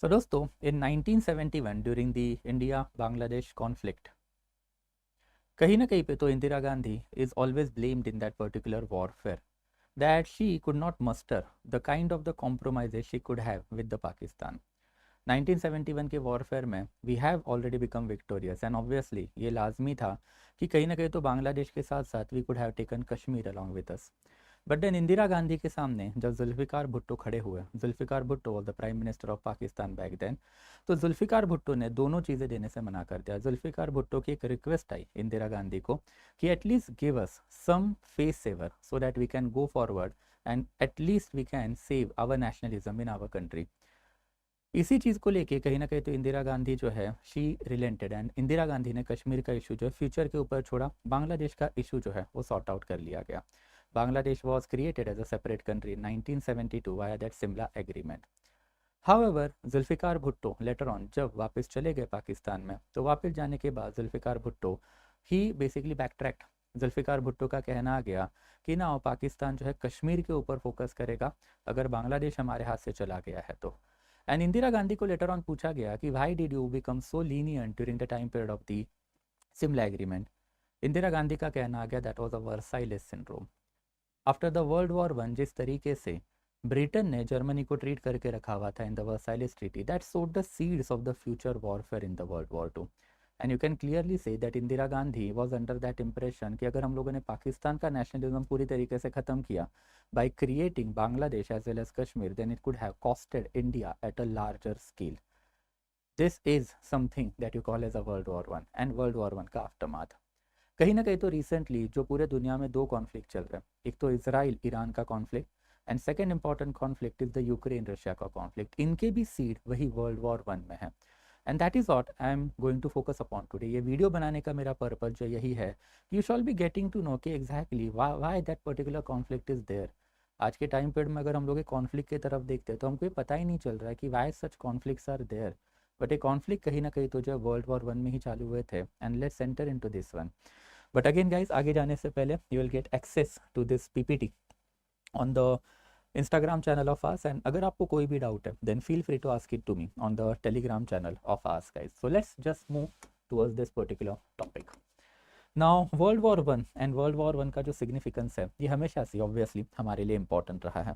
So दोस्तों, in 1971 during the India Bangladesh conflict, कहीं ना कहीं पे तो Indira Gandhi is always blamed in that particular warfare that she could not muster the kind of the compromises she could have with the Pakistan. 1971 के warfare में we have already become victorious and obviously ये लाजमी था कि कहीं ना कहीं तो बांग्लादेश के साथ साथ we could have taken Kashmir along with us. But then Indira Gandhi के सामने जब जुल्फ़िकार भुट्टो खड़े हुए, Zulfikar Bhutto was the prime minister of Pakistan back then, तो जुल्फ़िकार भुट्टो ने दोनों चीज़ें देने से मना कर दिया। जुल्फ़िकार भुट्टो की एक रिक्वेस्ट आई इंदिरा गांधी को कि at least give us some face saver so that we can go forward and at least we can save our nationalism in our country. इसी चीज़ को लेके कहीं ना कहीं तो इंदिरा गांधी जो है शी रिलेंटेड एंड इंदिरा गांधी ने कश्मीर का इशू जो है फ्यूचर के ऊपर छोड़ा, बांग्लादेश का इशू जो है वो सॉर्ट आउट कर लिया गया। Bangladesh was created as a separate country in 1972 via that Simla agreement. However Zulfikar Bhutto later on जब वापस चले गए पाकिस्तान में, तो वापस जाने के बाद जुल्फ़िकार भुट्टो ही basically backtracked. Zulfikar Bhutto का कहना आ गया कि ना पाकिस्तान जो है कश्मीर के ऊपर फोकस करेगा अगर बांग्लादेश हमारे हाथ से चला गया है तो। एंड इंदिरा गांधी को लेटर ऑन पूछा गया कि why did you become so lenient during the time period of the Simla agreement. Indira Gandhi का कहना आ गया that was a Versailles syndrome. After the world war one जिस तरीके से ब्रिटेन ने जर्मनी को ट्रीट करके रखा हुआ था in the Versailles treaty, that sowed the seeds of the future warfare in the world war two. And you can clearly say that Indira Gandhi was under that impression कि अगर हम लोगों ने पाकिस्तान का नेशनलिज्म पूरी तरीके से ख़त्म किया by creating Bangladesh as well as Kashmir, then it could have costed India at a larger scale. This is something that you call as a World War One and World War One का aftermath. कहीं ना कहीं तो recently जो पूरे दुनिया में दो कॉन्फ्लिक्ट चल रहे हैं, एक तो इसराइल ईरान का conflict and second important conflict is the Ukraine Russia का कॉन्फ्लिक्ट। इनके भी सीड वही वर्ल्ड वॉर वन में है and that is what I am going to focus upon today. ये वीडियो बनाने का मेरा पर्पज जो यही है, you shall be getting to know कि exactly why that particular conflict is there. आज के टाइम पीरियड में अगर हम लोग कॉन्फ्लिक्ट की तरफ देखते हैं तो हमको ये पता ही नहीं चल रहा है कि why such conflicts are there. But ये कॉन्फ्लिक्ट कहीं ना कहीं तो जो वर्ल्ड वॉर वन में ही चालू हुए थे and let's enter into this one. But again guys, आगे जाने से पहले you will get access to this PPT on the Instagram channel of us and अगर आपको कोई भी डाउट है then feel free to ask it to me on the Telegram channel of us guys. So let's just move towards this particular topic. Now world war one and world war one का जो significance है ये हमेशा से obviously हमारे लिए important रहा है।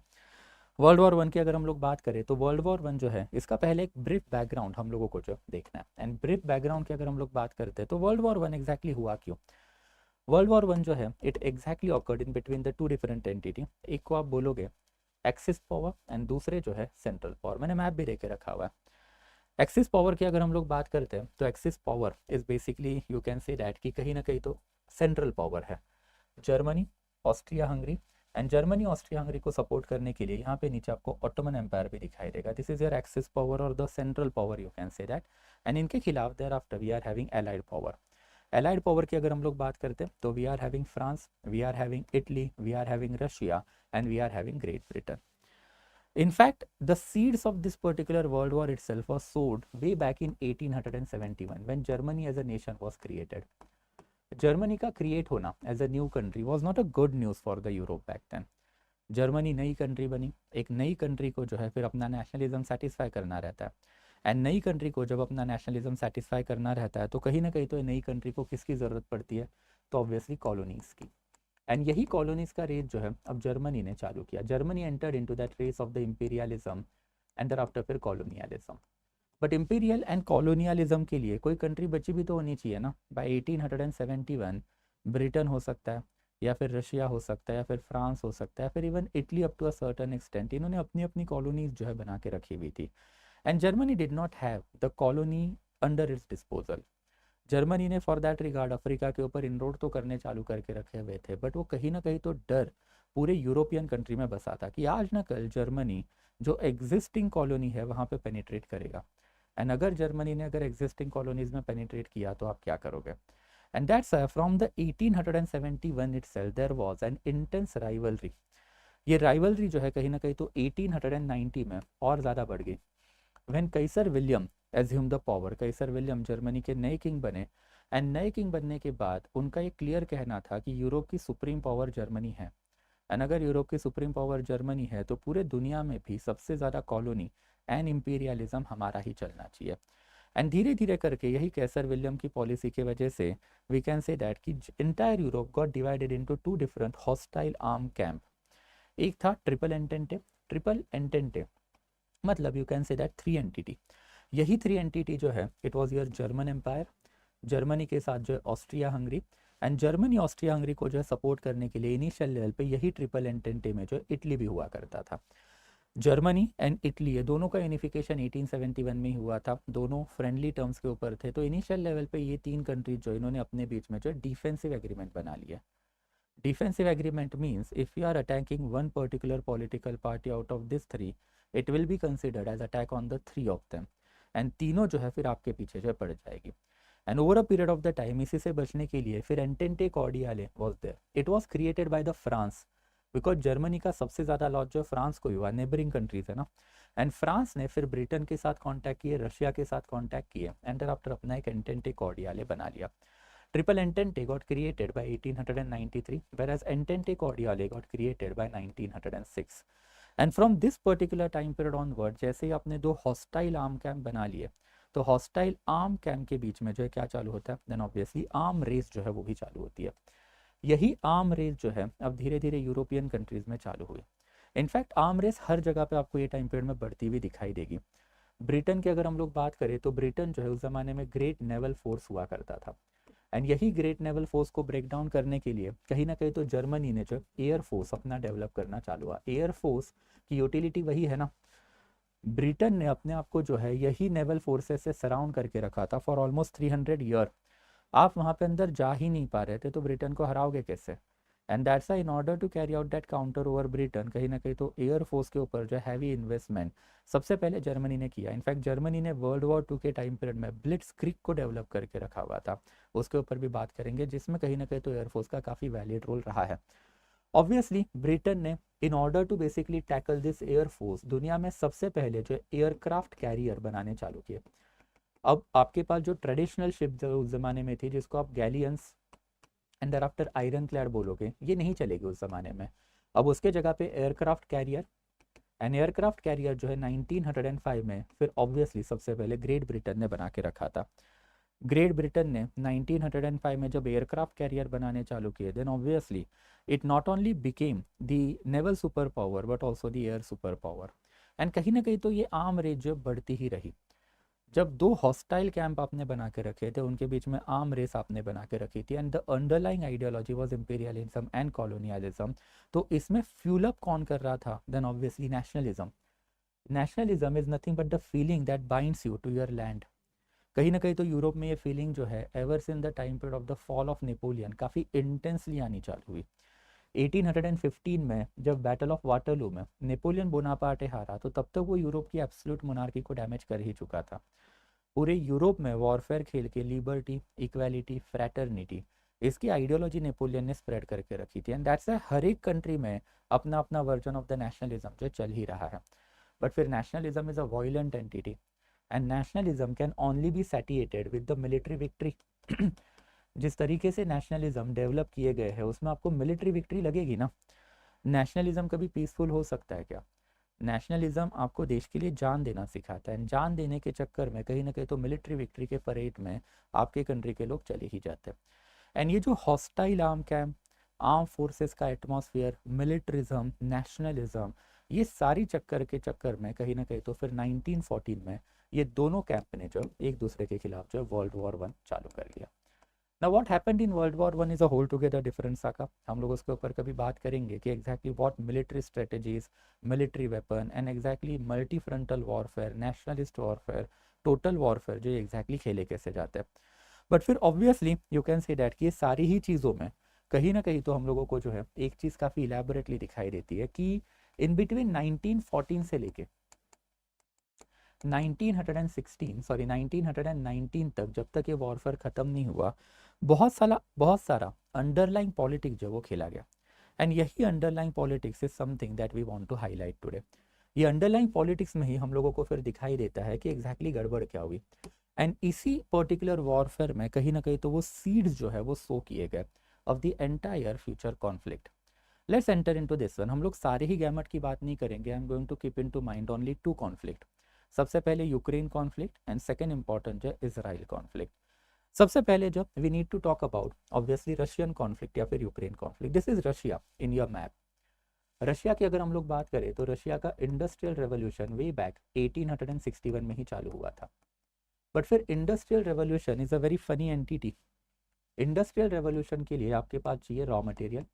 वर्ल्ड वॉर वन की अगर हम लोग बात करें तो वर्ल्ड वॉर वन जो है इसका पहले एक ब्रीफ बैकग्राउंड हम लोगों को जो देखना है एंड ब्रीफ बैकग्राउंड की अगर हम लोग बात करते हैं तो वर्ल्ड वॉर वन एग्जैक्टली हुआ क्यों। वर्ल्ड वॉर वन जो है it exactly occurred in between the two different entity. एक को आप बोलोगे एक्सिस पावर एंड दूसरे जो है सेंट्रल पावर। मैंने मैप भी लेके रखा हुआ है। एक्सिस पावर की अगर हम लोग बात करते हैं तो axis power is basically you can say that कि कहीं ना कहीं तो सेंट्रल पावर है Germany, Austria Hungary and Germany Austria Hungary को सपोर्ट करने के लिए यहाँ पे नीचे आपको ऑटोमन एम्पायर भी दिखाई देगा। This is your axis power और the central power you can say that. And इनके खिलाफ thereafter we are having allied power. Allied power की अगर हम लोग बात करते हैं तो we are having France, we are having Italy, we are having Russia and we are having Great Britain. In fact, the seeds of this particular world war itself was sowed way back in 1871 when Germany as a nation was created. Germany का create होना as a new country was not a good news for the Europe back then. Germany नई country बनी, एक नई country को जो है फिर अपना नेशनलिज्म सेटिस्फाई करना रहता है एंड नई कंट्री को जब अपना नेशनलिज्म सेटिस्फाई करना रहता है तो कहीं ना कहीं तो नई कंट्री को किसकी ज़रूरत पड़ती है, तो ऑब्वियसली कॉलोनीज़ की। एंड यही कॉलोनीज़ का रेस जो है अब जर्मनी ने चालू किया। Germany entered into that race of the imperialism and thereafter फिर colonialism. But imperial and colonialism के लिए कोई कंट्री बची भी तो होनी चाहिए ना। बाय 1871 ब्रिटेन हो सकता है या फिर रशिया हो सकता है या फिर फ्रांस हो सकता है, फिर even Italy up to a certain extent इन्होंने अपनी अपनी कॉलोनीज जो है बना के रखी हुई थी। And Germany did not have the colony under its disposal. Germany ने फॉर दैट रिगार्ड अफ्रीका के ऊपर इनरोड तो करने चालू करके रखे हुए थे, बट वो कहीं ना कहीं तो डर पूरे यूरोपियन कंट्री में बसा था कि आज ना कल जर्मनी जो एग्जिस्टिंग कॉलोनी है वहाँ पे पेनिट्रेट करेगा। एंड अगर जर्मनी ने अगर एग्जिस्टिंग कॉलोनीज में पेनिट्रेट किया तो आप क्या करोगे। And that's from the 1871 itself there was an intense rivalry। ये राइवलरी जो है कहीं ना कहीं तो 1890 में और ज़्यादा बढ़ गई when Kaiser William assume the power. Kaiser William Germany के नए किंग बने एंड नए किंग बनने के बाद उनका एक क्लियर कहना था कि यूरोप की सुप्रीम पावर जर्मनी है एंड अगर यूरोप की सुप्रीम पावर जर्मनी है तो पूरे दुनिया में भी सबसे ज़्यादा कॉलोनी एंड इम्पीरियलिज्म हमारा ही चलना चाहिए। एंड धीरे धीरे करके यही कैसर विलियम की पॉलिसी की वजह से वी कैन से दैट कि entire Europe got divided into two different hostile arm camp. एक था ट्रिपल एंटेंटे मतलब you can say that three entity. यही थ्री एंटिटी जो है it was your German empire, Germany के साथ जो है Austria Hungary, and Germany Austria Hungary को जो है सपोर्ट करने के लिए इनिशियल लेवल पे यही ट्रिपल एंटेंटे में जो है इटली भी हुआ करता था। जर्मनी एंड इटली ये दोनों का यूनिफिकेशन 1871 में ही हुआ था, दोनों फ्रेंडली टर्म्स के ऊपर थे। तो इनिशियल लेवल पे ये तीन कंट्रीज जो इन्होंने अपने बीच में जो डिफेंसिव एग्रीमेंट बना लिया। Defensive agreement means if you are attacking one particular political party out of this three, it will be considered as attack on the three of them, and तीनों जो है फिर आपके पीछे जो पड़ जाएगी। And over a period of the time इसी से बचने के लिए फिर entente cordiale was there. It was created by the France because Germany का सबसे ज़्यादा लॉस जो फ्रांस को हुआ, नेबरिंग कंट्रीज है ना, एंड फ्रांस ने फिर ब्रिटेन के साथ कॉन्टैक्ट किए, रशिया के साथ कॉन्टैक्ट किए, एंड आफ्टर अपना एक एंटेंटे कॉर्डियाले बना लिया। Triple Entente got created by 1893, whereas Entente Cordiale got created by 1906. And from this particular time period onward, जैसे ही आपने दो हॉस्टाइल आर्म कैंप बना लिए, तो हॉस्टाइल आर्म कैंप के बीच में जो है क्या चालू होता है, देन ऑब्वियसली आर्म रेस जो है वो भी चालू होती है। यही आर्म रेस जो है अब धीरे धीरे यूरोपियन कंट्रीज में चालू हुई। इनफैक्ट आर्म रेस हर जगह पे आपको ये टाइम पीरियड में बढ़ती हुई दिखाई देगी। ब्रिटेन की अगर हम लोग बात करें तो ब्रिटेन जो है उस जमाने में ग्रेट नेवल फोर्स हुआ करता था, एंड यही ग्रेट नेवल फोर्स को ब्रेक डाउन करने के लिए कहीं ना कहीं तो जर्मनी ने जो एयर फोर्स अपना डेवलप करना चालू हुआ। एयर फोर्स की यूटिलिटी वही है ना, ब्रिटेन ने अपने आप को जो है यही नेवल फोर्सेस से सराउंड करके रखा था फॉर ऑलमोस्ट 300 ईयर। आप वहाँ पे अंदर जा ही नहीं पा रहे थे तो ब्रिटेन को हराओगे कैसे? And that's in order to carry out that counter over Britain, कहीं ना कहीं तो एयर फोर्स के ऊपर जो हैवी इन्वेस्टमेंट सबसे पहले जर्मनी ने किया। इनफैक्ट जर्मनी ने वर्ल्ड वॉर 2 के टाइम पीरियड में ब्लिट्जक्रिग को डेवलप करके रखा हुआ था, उसके ऊपर भी बात करेंगे, जिसमें कहीं ना कहीं तो एयरफोर्स का काफ़ी वैलिड रोल रहा है। ऑब्वियसली ब्रिटेन ने in order to basically tackle this air force दुनिया में सबसे पहले जो एयरक्राफ्ट कैरियर बनाने चालू किए। अब आपके पास जो ट्रेडिशनल शिप जो उस ज़माने में थी, जिसको आप galleons and thereafter iron clad बोलोगे, ये नहीं चलेगी उस ज़माने में। अब उसके जगह पे aircraft carrier, and aircraft carrier जो है 1905 में फिर ऑब्वियसली सबसे पहले ग्रेट ब्रिटेन ने बना के रखा था। ग्रेट ब्रिटेन ने 1905 में जब एयरक्राफ्ट कैरियर बनाने चालू किए, then obviously it not only became the naval super power but also the air super power. And कहीं ना कहीं तो ये आर्म रेस जो बढ़ती ही रही। जब दो हॉस्टाइल कैंप आपने बना के रखे थे, उनके बीच में आर्म रेस आपने बना के रखी थी, and the underlying ideology was imperialism and colonialism. तो इसमें फ्यूल अप कौन कर रहा था? Then obviously nationalism. Nationalism is nothing but the feeling that binds you to your land. कहीं ना कहीं तो यूरोप में ये फीलिंग जो है ever since the time period of the fall of Napoleon काफ़ी इंटेंसली आनी चालू हुई। 1815 में जब बैटल ऑफ वाटरलू में नेपोलियन बोनापार्टे हारा, तो तब तक वो यूरोप की एब्सोल्यूट मोनार्की को डैमेज कर ही चुका था। पूरे यूरोप में वॉरफेयर खेल के लिबर्टी, इक्वालिटी, फ्रैटर्निटी, इसकी आइडियोलॉजी नेपोलियन ने स्प्रेड करके रखी थी, एंड दैट्स हर एक कंट्री में अपना अपना वर्जन ऑफ द नेशनलिज्म जो चल ही रहा है। बट फिर nationalism is a violent entity, and nationalism can only be satiated with the military victory. जिस तरीके से नेशनलिज्म डेवलप किए गए हैं उसमें आपको मिलिट्री विक्ट्री लगेगी ना। नेशनलिज्म कभी पीसफुल हो सकता है क्या? नेशनलिज्म आपको देश के लिए जान देना सिखाता है, जान देने के चक्कर में कहीं ना कहीं तो मिलिट्री विक्ट्री के परेड में आपके कंट्री के लोग चले ही जाते हैं। एंड ये जो hostile arm camp, arm forces का एटमॉस्फेयर, मिलिट्रिज्म, नेशनलिज्म, ये सारी चक्कर के चक्कर में कहीं ना कहीं तो फिर 1914 में ये दोनों कैंप ने जो एक दूसरे के खिलाफ जो वर्ल्ड वॉर 1 चालू कर लिया। Now what happened in World War One is a whole together different saga. हम लोग उसके ऊपर कभी बात करेंगे कि exactly what military strategies, military weapon and exactly multi-frontal warfare, nationalist warfare, total warfare जो exactly खेले कैसे जाते हैं। But फिर obviously you can say that कि ये सारी ही चीज़ों में कहीं ना कहीं तो हम लोगों को जो है एक चीज़ काफ़ी elaborately दिखाई देती है कि in between 1914 से लेके 1919 तक, जब तक ये वॉरफेयर ख़त्म नहीं हुआ, बहुत सारा अंडरलाइंग पॉलिटिक्स जो वो खेला गया। एंड यही underlying politics is something that we want to highlight today. ये अंडरलाइंग पॉलिटिक्स में ही हम लोगों को फिर दिखाई देता है कि एग्जैक्टली गड़बड़ क्या हुई। एंड इसी पर्टिकुलर वॉरफेयर में कहीं ना कहीं तो वो सीड्स जो है वो सो किए गए of the entire future conflict. Let's enter into this one. हम लोग सारे ही गैमट की बात नहीं करेंगे, I am going to keep in to mind only 2 conflict. सबसे पहले Ukraine conflict and second important है इसराइल कॉन्फ्लिक्ट। सबसे पहले जब we need to talk about obviously Russian conflict या फिर Ukraine conflict, this is Russia in your map. Russia की अगर हम लोग बात करें तो रशिया का इंडस्ट्रियल रेवोल्यूशन वे बैक 1861 में ही चालू हुआ था। बट फिर industrial revolution is a very funny entity. Industrial revolution के लिए आपके पास चाहिए raw material,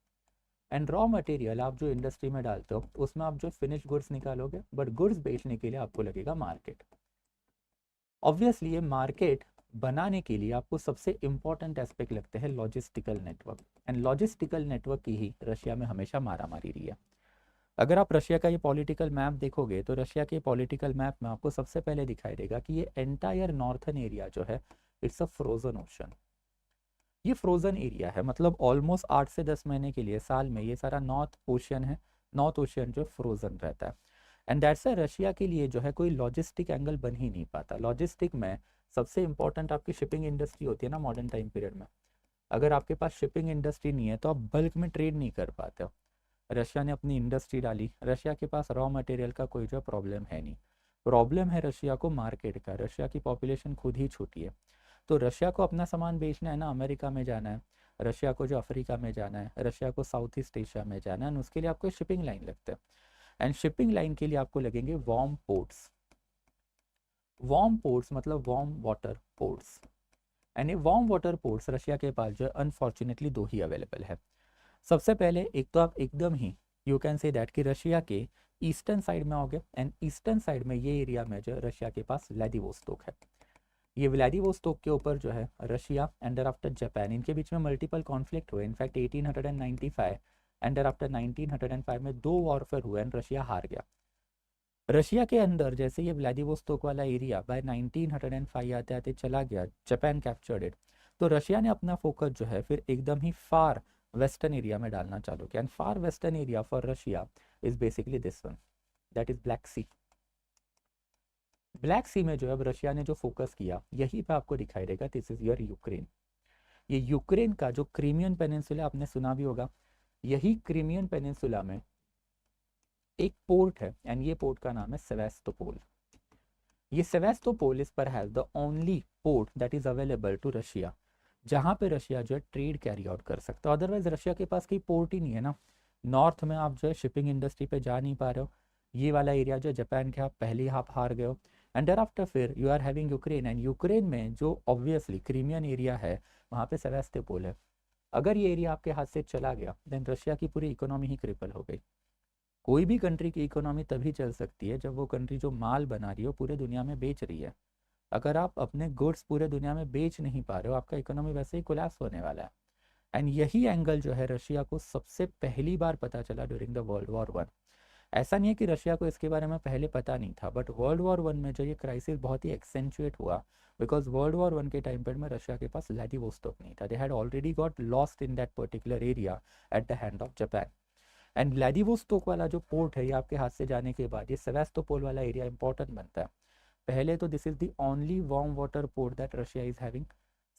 and raw material आप जो इंडस्ट्री में डालते हो उसमें आप जो फिनिश गुड्स निकालोगे, बट गुड्स बेचने के लिए आपको लगेगा मार्केट। ऑब्वियसली ये मार्केट बनाने के लिए आपको सबसे इंपॉर्टेंट एस्पेक्ट लगते हैं logistical network, and logistical network की ही रशिया में हमेशा मारामारी रही है। अगर आप रशिया का ये पॉलिटिकल मैप देखोगे तो रशिया के पॉलिटिकल मैप में आपको सबसे पहले दिखाई देगा कि ये एंटायर नॉर्थन एरिया जो है इट्स अ फ्रोजन ओशन। ये फ्रोजन एरिया है, मतलब ऑलमोस्ट 8 से 10 महीने के लिए साल में ये सारा नॉर्थ ओशियन है, नॉर्थ ओशियन जो फ्रोजन रहता है। एंड दैट्स रशिया के लिए जो है कोई लॉजिस्टिक एंगल बन ही नहीं पाता। लॉजिस्टिक में सबसे इंपॉर्टेंट आपकी शिपिंग इंडस्ट्री होती है ना मॉडर्न टाइम पीरियड में। अगर आपके पास शिपिंग इंडस्ट्री नहीं है तो आप बल्क में ट्रेड नहीं कर पाते हो। रशिया ने अपनी इंडस्ट्री डाली, रशिया के पास रॉ मटेरियल का कोई जो प्रॉब्लम है नहीं, प्रॉब्लम है रशिया को मार्केट का। रशिया की पॉपुलेशन खुद ही छोटी है, तो रशिया को अपना सामान बेचना है ना, अमेरिका में जाना है, रशिया को जो अफ्रीका में जाना है, रशिया को साउथ ईस्ट एशिया में जाना है, उसके लिए आपको शिपिंग लाइन लगता है। एंड शिपिंग लाइन के लिए आपको लगेंगे वार्म पोर्ट्स। वार्म पोर्ट्स मतलब वार्म वाटर पोर्ट्स, एंड ये वार्म वाटर पोर्ट्स रशिया के पास जो अनफॉर्चुनेटली दो ही अवेलेबल है। सबसे पहले एक तो आप एकदम ही यू कैन से दैट कि रशिया के ईस्टर्न साइड में आओगे, एंड ईस्टर्न साइड में ये एरिया में जो रशिया के पास व्लादिवोस्तोक है। ये व्लादिवोस्तोक के ऊपर जो है रशिया एंड आफ्टर जापान, इनके बीच में मल्टीपल कॉन्फ्लिक्ट हुए। इनफैक्ट 1895 एंड आफ्टर 1905 में 2 वॉरफेयर हुए एंड रशिया हार गया। रशिया के अंदर जैसे ये व्लादिवोस्तोक वाला एरिया बाय 1905 आते आते चला गया, जापान कैप्चर्ड इट, तो रशिया ने अपना फोकस जो है फिर एकदम ही फार वेस्टर्न एरिया में डालना चालू किया। And far western area for Russia is basically this one, that is Black Sea. Black Sea में जो अब रशिया ने जो फोकस किया यही पे आपको दिखाई देगा, दिस इज योर यूक्रेन। ये यूक्रेन का जो क्रीमियन पेनिनसुला आपने सुना भी होगा, यही क्रीमियन पेनिनसुला में एक पोर्ट है, एंड ये पोर्ट का नाम है सेवास्तोपोल। ये Sevastopol is perhaps the only port that is available to Russia, जहाँ पे रशिया जो है ट्रेड कैरी आउट कर सकता है। अदरवाइज रशिया के पास कोई पोर्ट ही नहीं है ना। नॉर्थ में आप जो है शिपिंग इंडस्ट्री पे जा नहीं पा रहे हो, ये वाला एरिया जो है जापान के आप पहले ही आप हार गए हो, एंड देयर आफ्टर फिर you are having Ukraine, and Ukraine में जो ऑब्वियसली क्रीमियन एरिया है वहाँ पे सेवास्तोपोल है। अगर ये एरिया आपके हाथ से चला गया देन रशिया की पूरी इकोनॉमी ही क्रिपल हो गई। कोई भी कंट्री की इकोनॉमी तभी चल सकती है जब वो कंट्री जो माल बना रही हो पूरे दुनिया में बेच रही है। अगर आप अपने गुड्स पूरे दुनिया में बेच नहीं पा रहे हो, आपका इकोनॉमी वैसे ही कोलैप्स होने वाला है। एंड यही एंगल जो है रशिया को सबसे पहली बार पता चला ड्यूरिंग द वर्ल्ड वॉर 1। ऐसा नहीं है कि रशिया को इसके बारे में पहले पता नहीं था, बट वर्ल्ड वॉर 1 में जो ये क्राइसिस बहुत ही एक्सेंचुएट हुआ, बिकॉज वर्ल्ड वॉर 1 के टाइम पर में रशिया के पास व्लादिवोस्तोक नहीं था, they had already got lost in that particular area at the hand of Japan. And Vladivostok वाला जो पोर्ट है ये आपके हाथ से जाने के बाद ये सेवास्तोपोल वाला एरिया इंपॉर्टेंट बनता है। पहले तो this is the only warm water port that Russia is having.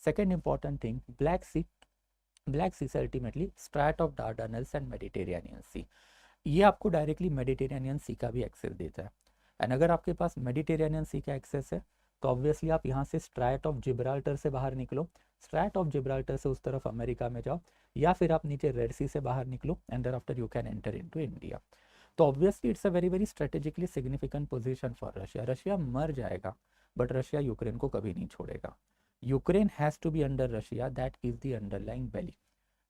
Second important thing, Black Sea. Black Sea से ultimately strait of Dardanelles and Mediterranean Sea, ये आपको डायरेक्टली मेडिटेरेनियन सी का भी एक्सेस देता है। एंड अगर आपके पास मेडिटेरेनियन सी का एक्सेस है तो ऑब्वियसली आप यहाँ से स्ट्रैट ऑफ जिब्राल्टर से बाहर निकलो, स्ट्रैट ऑफ जिब्राल्टर से उस तरफ अमेरिका में जाओ, या फिर आप नीचे रेड सी से बाहर निकलो and thereafter you can enter into India. तो obviously it's a very very strategically significant position for Russia. Russia मर जाएगा बट रशिया यूक्रेन को कभी नहीं छोड़ेगा। Ukraine has to be under Russia, that is the underlying value.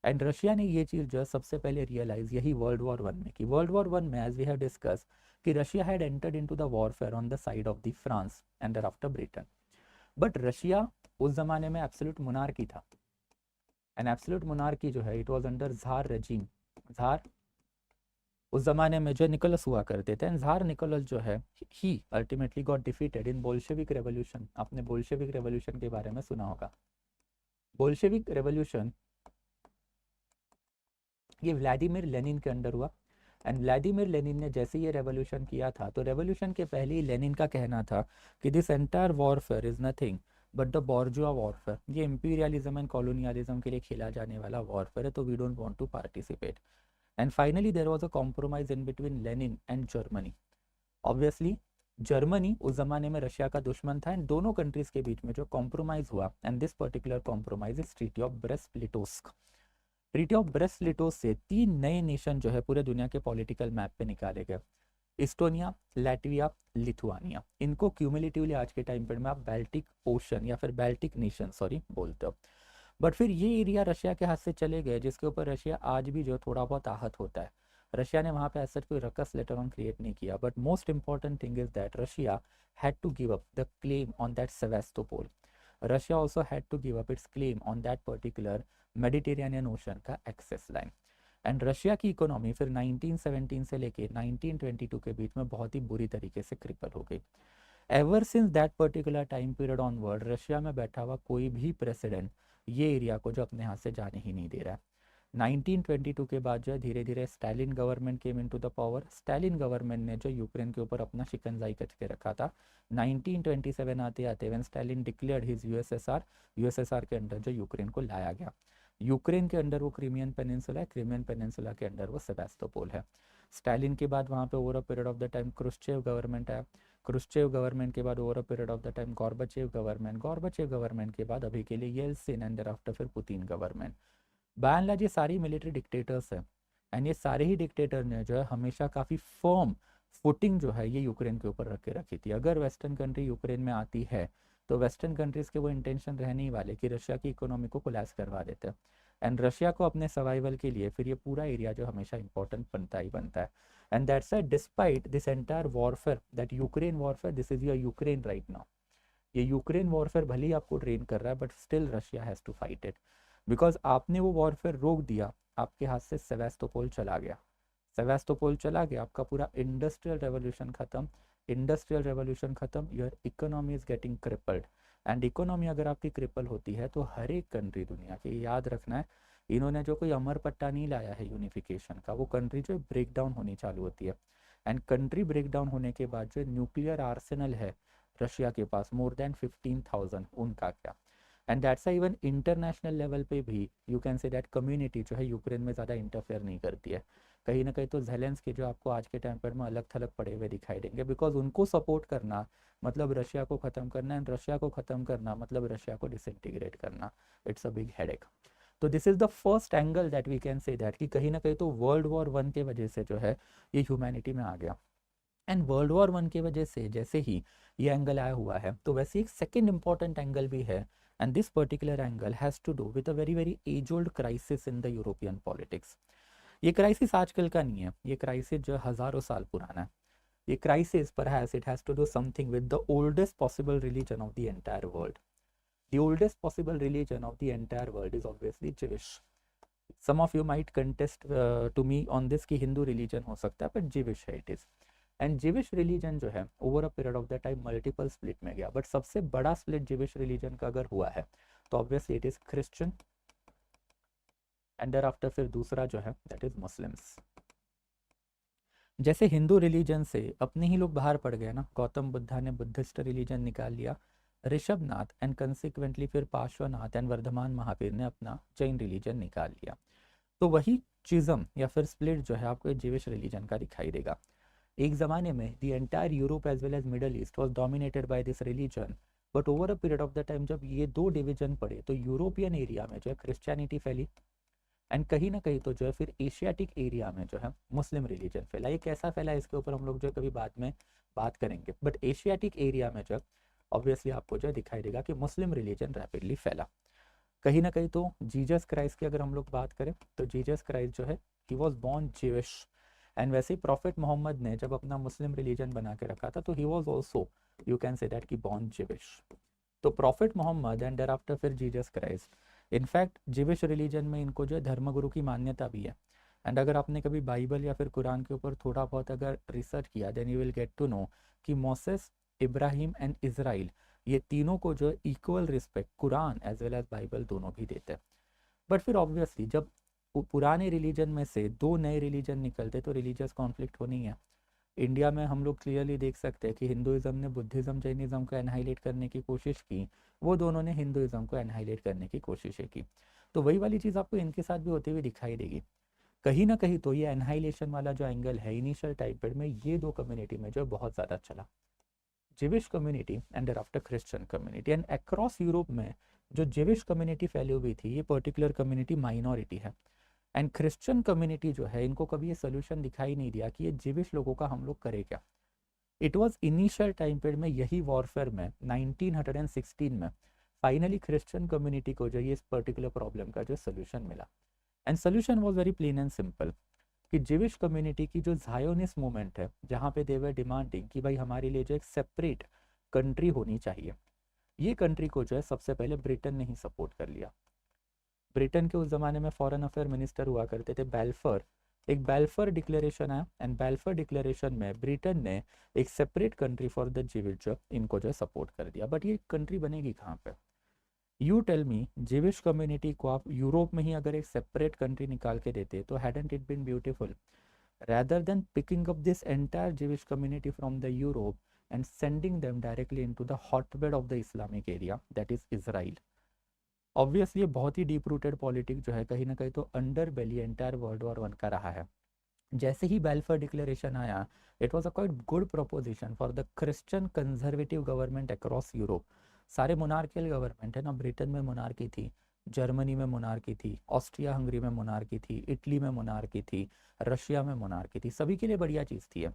And Russia ने ये चीज़ जो सबसे पहले रियलाइज यही वर्ल्ड वॉर 1 में की। वर्ल्ड वॉर 1 में एज वी हैव डिस्कस कि Russia had entered into the warfare on the side of the France and thereafter Britain, but Russia उस जमाने में एब्सोल्यूट मोनार्की था, एंड एब्सोल्यूट मोनार्की जो है it was under tsar regime. Tsar उस जमाने में जो निकोलस हुआ करते थे, एंड ज़ार निकोलस जो है he ultimately got defeated in Bolshevik revolution. आपने बोल्शेविक रेवोल्यूशन के बारे में सुना होगा। बोल्शेविक रेवोल्यूशन ये व्लादिमीर लेनिन के अंडर हुआ, एंड व्लादिमीर लेनिन ने जैसे ये रेवोल्यूशन किया था तो रेवोल्यूशन के पहले ही लेनिन का कहना था कि this entire warfare is nothing but the bourgeois warfare, ये इंपीरियलिज्म एंड कॉलोनियलिज्म के लिए खेला जाने वाला वॉरफेयर है, तो we don't want to participate. And finally there was a compromise in between Lenin and Germany. Obviously Germany उस जमाने में रशिया का दुश्मन था, एंड दोनों कंट्रीज के बीच में जो कॉम्प्रोमाइज हुआ, and this particular compromise is treaty of Brest Litovsk. Treaty of Brest Litovsk से 3 नए नेशन जो है पूरे दुनिया के पॉलिटिकल मैप पे निकाले गए, इस्टोनिया, लैटविया, लिथुआनिया। इनको क्यूमुलेटिवली आज के टाइम पर में आप बाल्टिक ओशन या फिर बाल्टिक नेशन सॉरी बोलते हो। बट फिर ये एरिया रशिया के हाथ से चले गए, जिसके ऊपर रशिया आज भी जो थोड़ा बहुत आहत होता है। रशिया ने वहाँ पे ऐसा कोई रकस लेटर ऑन क्रिएट नहीं किया, but most important thing is that Russia had to give up the claim on that Sevastopol. Russia also had to give up its claim on that particular Mediterranean ocean का access line. And Russia की economy फिर 1917 से लेके 1922 के बीच में बहुत ही बुरी तरीके से क्रिपल हो गई। Ever since that particular time period onward Russia में बैठा हुआ कोई भी प्रेसिडेंट ये एरिया को जो अपने हाथ से जाने ही नहीं दे रहा है। 1922 के बाद जो है धीरे धीरे Stalin government came into the power. Stalin government ने जो यूक्रेन के ऊपर अपना शिकंजाई कस के रखा था, 1927 आते आते when Stalin declared his USSR, USSR के अंडर जो यूक्रेन को लाया गया। यूक्रेन के अंडर वो क्रीमियन पेनिनसुला है, क्रीमियन पेनिनसुला के अंडर वो सेवास्तोपोल है। स्टालिन के बाद वहाँ पे over a period of the time Khrushchev government आया। क्रुश्चेव गवर्नमेंट के बाद over a period of the time Gorbachev government. Gorbachev government के बाद अभी के लिए येल्सिन, एंड देयर आफ्टर फिर Putin government. Bye and large ये सारी मिलिट्री डिक्टेटर्स हैं, एंड ये सारे ही डिक्टेटर ने जो है हमेशा काफ़ी फर्म फुटिंग जो है ये यूक्रेन के ऊपर रख के रखी थी। अगर वेस्टर्न कंट्री यूक्रेन में आती है तो वेस्टर्न कंट्रीज़ के वो इंटेंशन रहने ही वाले कि रशिया की इकोनॉमी को कोलैप्स करवा देते हैं, एंड रशिया को अपने सर्वाइवल के लिए फिर ये पूरा एरिया जो हमेशा इंपॉर्टेंट बनता ही बनता है। And that's why despite this entire warfare, that Ukraine warfare, this is your Ukraine right now. ये यूक्रेन वॉरफेयर भले ही आपको ट्रेन कर रहा है, but still Russia has to fight it, because आपने वो वॉरफेयर रोक दिया, आपके हाथ से सेवास्तोपोल चला गया। सेवास्तोपोल चला गया, आपका पूरा इंडस्ट्रियल रेवोल्यूशन खत्म। इंडस्ट्रियल रेवोल्यूशन खत्म, your economy is getting crippled. And economy अगर आपकी क्रिपल होती है तो हर एक कंट्री दुनिया की, याद रखना है, इन्होंने जो कोई अमर पट्टा नहीं लाया है यूनिफिकेशन का, वो कंट्री जो ब्रेक डाउन होनी चालू होती है। एंड कंट्री ब्रेक डाउन होने के बाद जो न्यूक्लियर आर्सेनल है रशिया के पास, मोर देन 15,000, उनका क्या। And that's even international level पे भी you can say that community जो है यूक्रेन में ज़्यादा इंटरफेयर नहीं करती है। कहीं ना कहीं तो जेलेंस्की जो आपको आज के टाइम पर में अलग थलग पड़े हुए दिखाई देंगे, बिकॉज उनको सपोर्ट करना मतलब रशिया को ख़त्म करना, एंड रशिया को ख़त्म करना मतलब रशिया को डिसइंटीग्रेट करना। It's a big headache. तो this is the first angle that we can say that कि कहीं ना कहीं तो वर्ल्ड वॉर 1 के वजह से जो है ये ह्यूमैनिटी में आ गया। एंड वर्ल्ड वॉर 1 की वजह से जैसे ही ये एंगल आया हुआ है, तो वैसे एक सेकेंड इंपॉर्टेंट एंगल भी है, and this particular angle has to do with a very very age old crisis in the European politics. ये क्राइसिस आजकल का नहीं है, ये क्राइसिस जो हज़ारों साल पुराना है। ये crisis perhaps it has to do something with the oldest possible religion of the entire world. The oldest possible religion of the entire world is obviously Jewish. Some of you might contest to me on this कि Hindu religion हो सकता है, but Jewish है it is. And Jewish religion जो है over a period of the time multiple split में गया, but सबसे बड़ा स्प्लिट जिविश रिलीजन का अगर हुआ है तो obviously it is Christian, and thereafter फिर दूसरा जो है दैट इज मुस्लिम्स। जैसे हिंदू रिलीजन से अपने ही लोग बाहर पड़ गए ना, गौतम बुद्धा ने बुद्धिस्ट रिलीजन निकाल लिया, ऋषभनाथ एंड कंसिक्वेंटली फिर पार्श्वनाथ एंड वर्धमान महावीर ने अपना जैन रिलीजन निकाल लिया। तो वही चिज्म या फिर स्प्लिट जो है आपको जिविश रिलीजन का दिखाई देगा। एक ज़माने में the entire Europe as well as middle east was dominated by this religion, but over a period of the time जब ये दो डिवीजन पड़े तो यूरोपियन एरिया में जो है क्रिश्चियनिटी फैली, एंड कहीं ना कहीं तो जो है फिर एशियाटिक एरिया में जो है मुस्लिम रिलीजन फैला। ये कैसा फैला इसके ऊपर हम लोग जो है कभी बाद में बात करेंगे, बट एशियाटिक एरिया में जो है ऑब्वियसली आपको जो है दिखाई देगा कि मुस्लिम रिलीजन रैपिडली फैला। कहीं ना कहीं तो जीसस क्राइस्ट की अगर हम लोग बात करें तो जीसस क्राइस्ट जो है ही वॉज बॉर्न जिविश, एंड वैसे ही प्रॉफिट मोहम्मद ने जब अपना मुस्लिम रिलीजन बना के रखा था तो ही was also you can say that कि बॉर्न जिविश। तो prophet Muhammad and thereafter फिर Jesus Christ, in fact Jewish religion में इनको जो है धर्मगुरु की मान्यता भी है। एंड अगर आपने कभी बाइबल या फिर कुरान के ऊपर थोड़ा बहुत अगर रिसर्च किया then you will get to know कि मोसेस, इब्राहिम एंड इज़राइल, ये तीनों को जो equal respect Quran as well as Bible दोनों भी देते हैं। बट फिर ऑब्वियसली जब पुराने रिलीजन में से दो नए रिलीजन निकलते तो रिलीजियस कॉन्फ्लिक्ट होनी है। इंडिया में हम लोग क्लियरली देख सकते हैं कि हिंदुइज्म ने बुद्धिज्म जैनिज्म को एनहाइलेट करने की कोशिश की, वो दोनों ने हिंदुइज्म को एनहाइलेट करने की कोशिशें की। तो वही वाली चीज़ आपको इनके साथ भी होती हुई दिखाई देगी। कहीं ना कहीं तो ये एनहाइलेशन वाला जो एंगल है इनिशियल टाइम पर में ये दो कम्युनिटी में जो बहुत ज़्यादा चला। Jewish community and thereafter Christian community, and across Europe में जो जिविश कम्युनिटी फैली हुई थी, ये पर्टिकुलर कम्युनिटी माइनॉरिटी है। एंड क्रिश्चियन कम्युनिटी जो है, इनको कभी ये सोल्यूशन दिखाई नहीं दिया कि ये जिविश लोगों का हम लोग करें क्या। It was initial time period में यही वॉरफेयर में 1916 में फाइनली क्रिश्चियन कम्युनिटी को जो ये इस पर्टिकुलर प्रॉब्लम का जो सोल्यूशन मिला। And solution was very plain and simple कि जिविश कम्युनिटी की जो ज़ायोनिस्ट मूवमेंट है, जहाँ पे देवर डिमांडिंग कि भाई हमारे लिए जो एक सेपरेट कंट्री होनी चाहिए, ये कंट्री को जो है सबसे पहले ब्रिटेन ने ही सपोर्ट कर लिया। ब्रिटेन के उस ज़माने में फॉरेन अफेयर मिनिस्टर हुआ करते थे बैल्फर, एक बैल्फर डिक्लेरेशन आया, एंड बैल्फर डिक्लेरेशन में ब्रिटेन ने एक सेपरेट कंट्री फॉर द जिविश जो इनको जो है सपोर्ट कर दिया। बट ये कंट्री बनेगी कहाँ पे? यू टेल मी, जिविश कम्युनिटी को आप यूरोप में ही अगर एक सेपरेट कंट्री निकाल के देते तो hadn't it been beautiful, rather than picking up this entire Jewish community from the Europe and sending them directly into the hotbed of the Islamic area, that is Israel. Obviously ये बहुत ही deep rooted politics जो है कहीं ना कहीं तो under बेली entire world war 1 का रहा है। जैसे ही बैल्फर डिक्लेरेशन आया, it was a quite good proposition for the Christian conservative government across Europe. सारे मोनार्कियल गवर्नमेंट है ना, ब्रिटेन में मोनार्की थी, जर्मनी में मोनार्की थी, ऑस्ट्रिया हंगरी में मोनार्की थी, इटली में मोनार्की थी, रशिया में मोनार्की थी, सभी के लिए बढ़िया चीज़ थी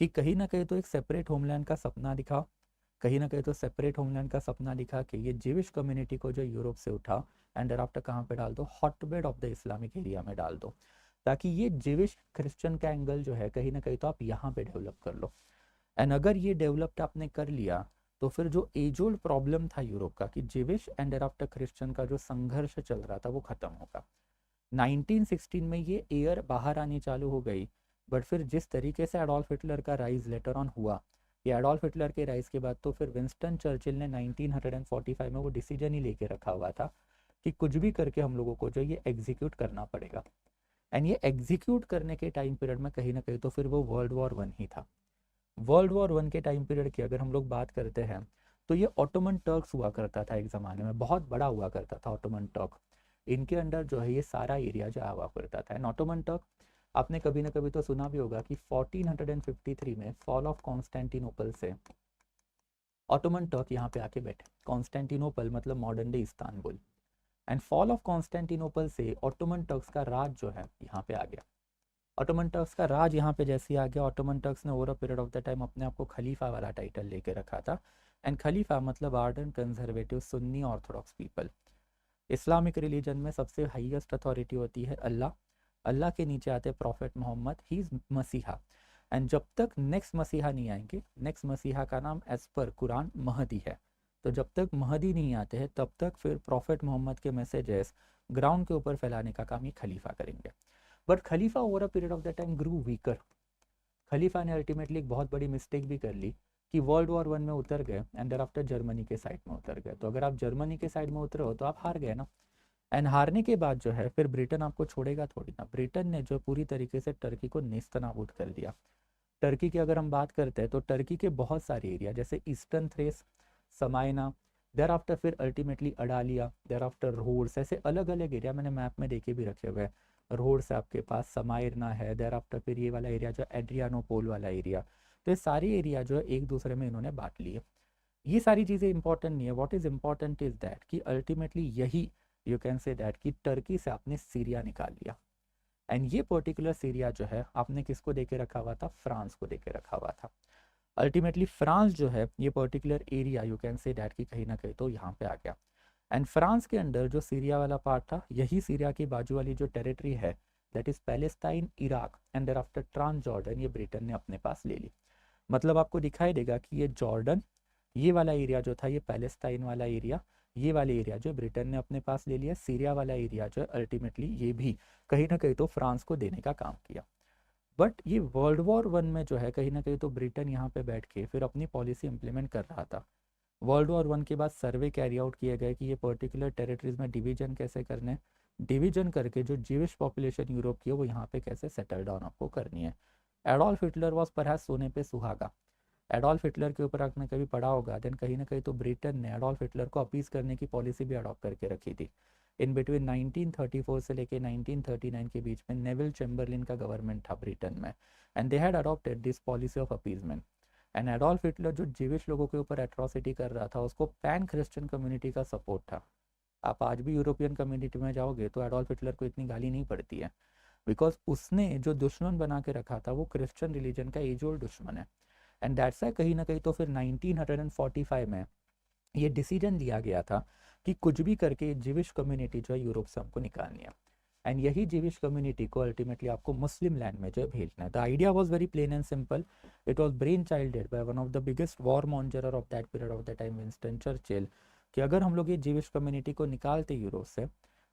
कि कहीं ना कहीं तो एक सेपरेट होमलैंड का सपना दिखाओ, कहीं ना कहीं तो सेपरेट होमलैंड का सपना दिखा के ये जिविश कम्युनिटी को जो यूरोप से उठा एंड आफ्टर कहाँ पे डाल दो, hotbed of the Islamic area में डाल दो, ताकि ये जिविश क्रिश्चियन का एंगल जो है कहीं ना कहीं तो आप यहाँ पे डेवलप कर लो। एंड अगर ये डेवलप्ड आपने कर लिया तो फिर जो एज ओल्ड प्रॉब्लम था यूरोप का कि जिविश एंड आफ्टर क्रिश्चियन का जो संघर्ष चल रहा था वो खत्म होगा। 1916 में ये एयर बाहर आनी चालू हो गई। बट फिर जिस तरीके से एडोल्फ हिटलर का राइज लेटर ऑन हुआ, ये एडोल्फ हिटलर के राइज के बाद तो फिर विंस्टन चर्चिल ने 1945 में वो डिसीजन ही लेके रखा हुआ था कि कुछ भी करके हम लोगों को जो ये एग्जीक्यूट करना पड़ेगा। एंड ये एग्जीक्यूट करने के टाइम पीरियड में कहीं ना कहीं तो फिर वो वर्ल्ड वॉर 1 ही था। वर्ल्ड वॉर 1 के टाइम पीरियड की अगर हम लोग बात करते हैं तो ये ऑटोमन टर्क्स हुआ करता था, एक ज़माने में बहुत बड़ा हुआ करता था ऑटोमन टर्क। इनके अंडर जो है ये सारा एरिया जो हुआ करता था। एंड ऑटोमन टर्क आपने कभी ना कभी तो सुना भी होगा कि 1453 में फॉल ऑफ कॉन्स्टेंटिनोपल से ऑटोमन टर्क यहाँ पे आके बैठे। कॉन्स्टेंटिनोपल मतलब modern day Istanbul. And fall of Constantinople से ऑटोमन टर्क्स का राज जो है यहाँ पे आ गया। ऑटोमन टर्क्स का राज यहाँ पे जैसे आ गया, ऑटोमन टर्क्स ने over a period of the time अपने आप को खलीफा वाला टाइटल लेके रखा था। एंड खलीफा मतलब ardent conservative Sunni orthodox people. Islamic religion में सबसे हाईएस्ट अथॉरिटी होती है अल्लाह, अल्लाह के नीचे आते हैं प्रॉफिट मोहम्मद, ही इज़ मसीहा। एंड जब तक नेक्स्ट मसीहा नहीं आएंगे, नेक्स्ट मसीहा का नाम एज पर कुरान महदी है, तो जब तक महदी नहीं आते हैं तब तक फिर प्रॉफिट मोहम्मद के मैसेजेस ग्राउंड के ऊपर फैलाने का काम ये खलीफा करेंगे। बट खलीफा over a period of the time grew weaker. खलीफा ने अल्टीमेटली एक बहुत बड़ी मिस्टेक भी कर ली कि वर्ल्ड वॉर 1 में उतर गए एंड आफ्टर जर्मनी के साइड में उतर गए। तो अगर आप जर्मनी के साइड में उतरे हो तो आप हार गए ना। एंड हारने के बाद जो है फिर ब्रिटेन आपको छोड़ेगा थोड़ी ना। ब्रिटेन ने जो पूरी तरीके से टर्की को नेस्तनाबूद कर दिया। टर्की की अगर हम बात करते हैं तो टर्की के बहुत सारे एरिया जैसे ईस्टर्न थ्रेस, समायना, देर आफ्टर फिर अल्टीमेटली अडालिया, देर आफ्टर रोड्स, ऐसे अलग अलग एरिया मैंने मैप में देखे भी रखे हुए हैं। रोड्स आपके पास समायरना है, देर आफ्टर फिर ये वाला एरिया जो एड्रियानोपोल वाला एरिया। तो ये सारी एरिया जो है एक दूसरे में इन्होंने बांट लिए। ये सारी चीज़ें इंपॉर्टेंट नहीं है। What is important is that कि अल्टीमेटली यही यू कैन से दैट कि टर्की से आपने सीरिया निकाल लिया। एंड ये पर्टिकुलर सीरिया जो है आपने किसको देके रखा हुआ था? फ्रांस को देके रखा हुआ था। अल्टीमेटली फ्रांस जो है ये particular area you can say that कि कहीं ना कहीं तो यहाँ पे आ गया। एंड फ्रांस के अंडर जो सीरिया वाला पार्ट था, यही सीरिया की बाजू वाली जो टेरिटरी है that is Palestine, Iraq and thereafter Transjordan, ये ब्रिटेन ने अपने पास ले ली। मतलब आपको दिखाई देगा कि ये जॉर्डन, ये वाला एरिया जो था ये पैलेस्टाइन वाला एरिया, ये वाले एरिया जो ब्रिटेन ने अपने पास ले लिया। सीरिया वाला एरिया जो है अल्टीमेटली ये भी कहीं ना कहीं तो फ्रांस को देने का काम किया। बट ये वर्ल्ड वॉर 1 में जो है कहीं ना कहीं तो ब्रिटेन यहाँ पे बैठ के फिर अपनी पॉलिसी इंप्लीमेंट कर रहा था। वर्ल्ड वॉर 1 के बाद सर्वे कैरी आउट किए गए कि ये पर्टिकुलर टेरिटरीज में डिवीजन कैसे करने, डिवीजन करके जो जीविश पॉपुलेशन यूरोप की है वो यहाँ पे कैसे सेटल डाउन आपको करनी है। एडोल्फ हिटलर वॉज परहैप्स सोने पे सुहागा। एडोल्फ हिटलर के ऊपर आपने कभी पढ़ा होगा, देन कहीं ना कहीं तो ब्रिटेन ने एडोल्फ हिटलर को अपीज करने की पॉलिसी भी अडॉप्ट करके रखी थी। इन बिटवीन 1934 से लेके 1939 के बीच में नेविल चैम्बरलिन का गवर्नमेंट था ब्रिटेन में, and they had adopted this policy of appeasement. And Adolf Hitler जो जीविश लोगों के ऊपर एट्रॉसिटी कर रहा था उसको पैन क्रिश्चियन कम्युनिटी का सपोर्ट था। आप आज भी यूरोपियन कम्युनिटी में जाओगे तो एडोल्फ हिटलर को इतनी गाली नहीं पड़ती है, बिकॉज उसने जो दुश्मन बना के रखा था वो क्रिश्चियन रिलीजन का एज ओल्ड दुश्मन है। एंड दैट्स वाई कहीं ना कहीं तो फिर 1945 में ये डिसीजन लिया गया था कि कुछ भी करके जिविश कम्युनिटी जो है यूरोप से हमको निकालनी है, एंड यही जिविश कम्युनिटी को अल्टीमेटली आपको मुस्लिम लैंड में जो है भेजना है। The idea was very plain and simple. It was brain childed by one of the biggest war mongerer of that period of the time, Winston Churchill, कि अगर हम लोग ये जिविश कम्युनिटी को निकालते यूरोप से,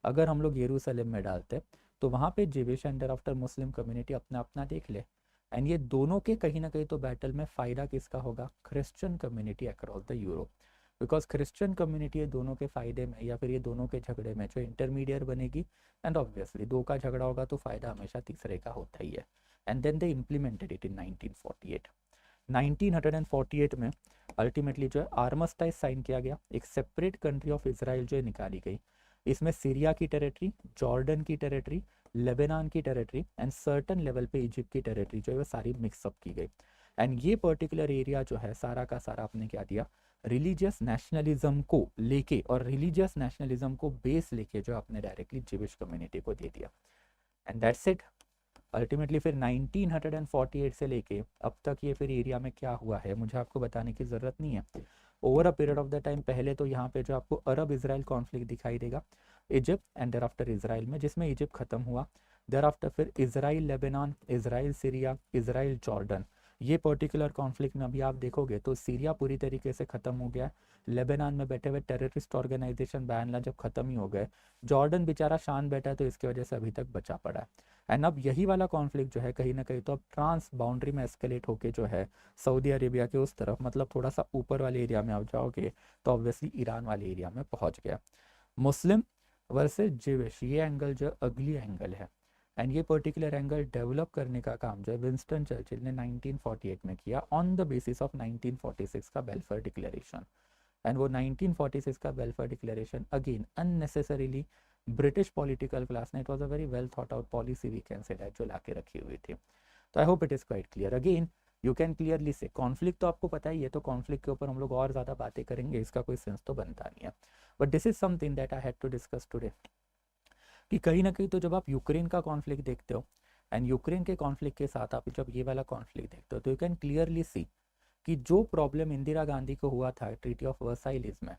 अगर हम लोग यरूशलेम में डालते, तो वहाँ पे जिविश एंड आफ्टर मुस्लिम कम्युनिटी अपना अपना देख ले। एंड ये दोनों के कहीं ना कहीं तो बैटल में फ़ायदा किसका होगा? Christian community across the Europe, because Christian community ये दोनों के फ़ायदे में या फिर ये दोनों के झगड़े में जो इंटरमीडिएट बनेगी। एंड ऑब्वियसली दो का झगड़ा होगा तो फ़ायदा हमेशा तीसरे का होता ही है। And then they implemented it in 1948। 1948 में अल्टीमेटली जो है आर्मस्टाइज साइन किया गया, एक सेपरेट कंट्री ऑफ इसराइल जो है निकाली गई। इसमें सीरिया की टेरिटरी, जॉर्डन की टेरिटरी, लेबनान की टेरिटरी एंड सर्टन लेवल पे इजिप्ट की टेरिटरी जो है वो सारी मिक्सअप की गई। एंड ये पर्टिकुलर एरिया जो है सारा का सारा आपने क्या दिया? रिलीजियस नेशनलिज्म को लेके और रिलीजियस नेशनलिज्म को बेस लेके जो आपने डायरेक्टली जिविश कम्युनिटी को दे दिया। And that's it. अल्टीमेटली फिर 1948 से लेके अब तक ये फिर एरिया में क्या हुआ है मुझे आपको बताने की ज़रूरत नहीं है। Over a period of the time पहले तो यहाँ पे जो आपको अरब इसराइल कॉन्फ्लिक्ट दिखाई देगा, Egypt and there after Israel में, जिसमें इजिप्ट खत्म हुआ। देर आफ्टर फिर Israel Lebanon, Israel Syria, Israel Jordan, ये पर्टिकुलर कॉन्फ्लिक्ट में अभी आप देखोगे तो सीरिया पूरी तरीके से ख़त्म हो गया है। लेबनान में बैठे हुए टेररिस्ट ऑर्गेनाइजेशन बैन जब ख़त्म ही हो गए, जॉर्डन बेचारा शान बैठा है तो इसकी वजह से अभी तक बचा पड़ा है। एंड अब यही वाला कॉन्फ्लिक्ट जो है कहीं ना कहीं तो अब ट्रांस बाउंड्री में एस्केलेट होके जो है सऊदी अरेबिया के उस तरफ, मतलब थोड़ा सा ऊपर वाले एरिया में आप जाओगे तो ऑब्वियसली ईरान वाले एरिया में पहुंच गया। मुस्लिम वर्सेस जिविश, ये एंगल जो अगली एंगल है। एंड ये पर्टिकुलर एंगल डेवलप करने का काम जो है विंस्टन चर्चिल ने 1948 में किया ऑन द बेसिस ऑफ 1946 का बेल्फर डिक्लेरेशन। एंड वो 1946 का Balfour declaration again unnecessarily British political class ने, it was a very well thought out policy we can say that, जो लाके रखी हुई थी। तो I hope it is quite clear. Again you can clearly say conflict तो आपको पता ही है, तो कॉन्फ्लिक्ट के ऊपर हम लोग और ज़्यादा बातें करेंगे, इसका कोई सेंस तो बनता नहीं है। But this is something that I had to discuss today, कि कहीं ना कहीं तो जब आप यूक्रेन का कॉन्फ्लिक्ट देखते हो एंड यूक्रेन के कॉन्फ्लिक्ट के साथ आप जब ये वाला कॉन्फ्लिक्ट देखते हो तो यू कैन क्लियरली सी कि जो प्रॉब्लम इंदिरा गांधी को हुआ था ट्रीटी ऑफ वर्साइलिस में,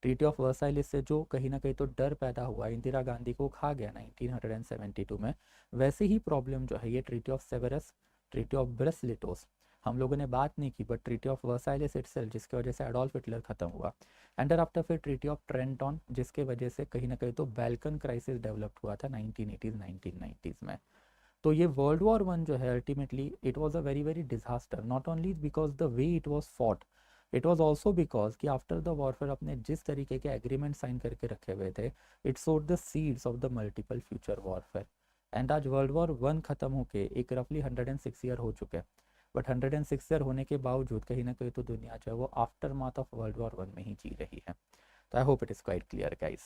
ट्रीटी ऑफ वर्साइलिस से जो कहीं ना कहीं तो डर पैदा हुआ, इंदिरा गांधी को खा गया 1972 में, वैसे ही प्रॉब्लम जो है ये treaty of Sevres, treaty of Brest Litovsk, हम लोगों ने बात नहीं की, but treaty of Versailles itself जिसकी वजह से एडोल्फ हिटलर खत्म हुआ, एंड आफ्टर फिर ट्रीटी ऑफ ट्रेंटन जिसके वजह से कहीं ना कहीं तो बैल्कन क्राइसिस डेवलप हुआ था 1980s 1990s में। तो ये वर्ल्ड वॉर वन जो है ultimately it was a very very disaster, not only because the way it was fought, it was also because कि आफ्टर द वॉरफेयर अपने जिस तरीके के एग्रीमेंट साइन करके रखे हुए थे, इट सोड the seeds of the multiple future warfare. And आज वर्ल्ड वॉर वन खत्म होके एक रफली 106 ईयर हो चुके हैं, बट 106 ईयर होने के बावजूद कहीं ना कहीं तो दुनिया जो है वो after math of world war one में ही जी रही है। तो I hope it is quite clear guys.